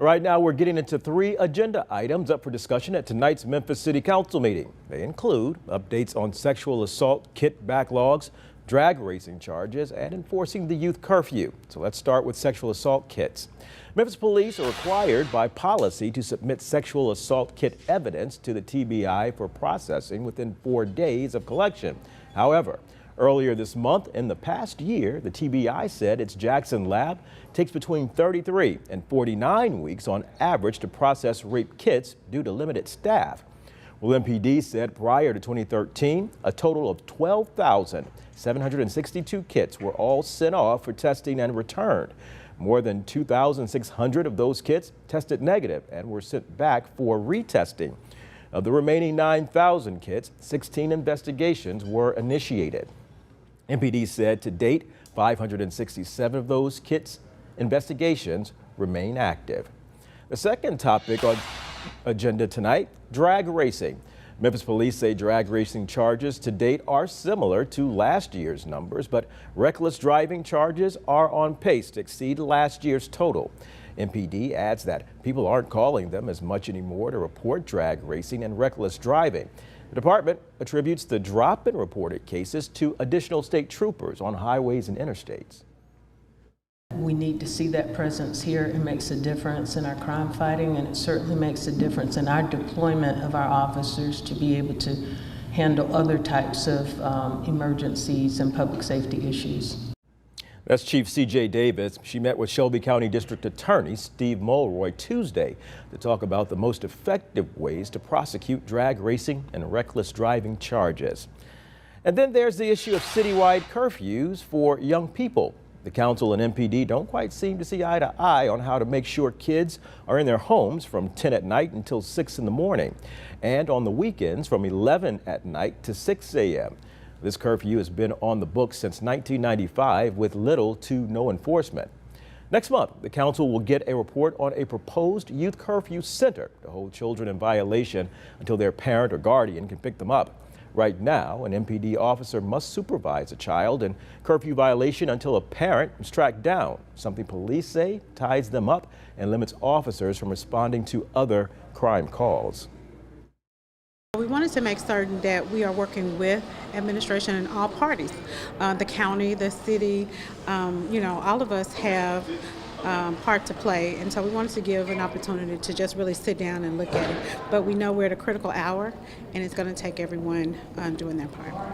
Right now, we're getting into 3 agenda items up for discussion at tonight's Memphis City Council meeting. They include updates on sexual assault kit backlogs, drag racing charges, and enforcing the youth curfew. So let's start with sexual assault kits. Memphis police are required by policy to submit sexual assault kit evidence to the TBI for processing within 4 days of collection. However, earlier this month, in the past year, the TBI said its Jackson lab takes between 33 and 49 weeks on average to process rape kits due to limited staff. Well, MPD said prior to 2013, a total of 12,762 kits were all sent off for testing and returned. More than 2,600 of those kits tested negative and were sent back for retesting. Of the remaining 9,000 kits, 16 investigations were initiated. MPD said to date, 567 of those kits investigations remain active. The second topic on agenda tonight, drag racing. Memphis police say drag racing charges to date are similar to last year's numbers, but reckless driving charges are on pace to exceed last year's total. MPD adds that people aren't calling them as much anymore to report drag racing and reckless driving. The department attributes the drop in reported cases to additional state troopers on highways and interstates. We need to see that presence here. It makes a difference in our crime fighting, and it certainly makes a difference in our deployment of our officers to be able to handle other types of emergencies and public safety issues. That's Chief C.J. Davis. She met with Shelby County District Attorney Steve Mulroy Tuesday to talk about the most effective ways to prosecute drag racing and reckless driving charges. And then there's the issue of citywide curfews for young people. The council and MPD don't quite seem to see eye to eye on how to make sure kids are in their homes from 10 at night until 6 in the morning, and on the weekends from 11 at night to 6 a.m. This curfew has been on the books since 1995 with little to no enforcement. Next month, the council will get a report on a proposed youth curfew center to hold children in violation until their parent or guardian can pick them up. Right now, an MPD officer must supervise a child in curfew violation until a parent is tracked down, something police say ties them up and limits officers from responding to other crime calls. We wanted to make certain that we are working with administration and all parties. The county, the city, all of us have part to play, and so we wanted to give an opportunity to just really sit down and look at it. But we know we're at a critical hour, and it's going to take everyone doing their part.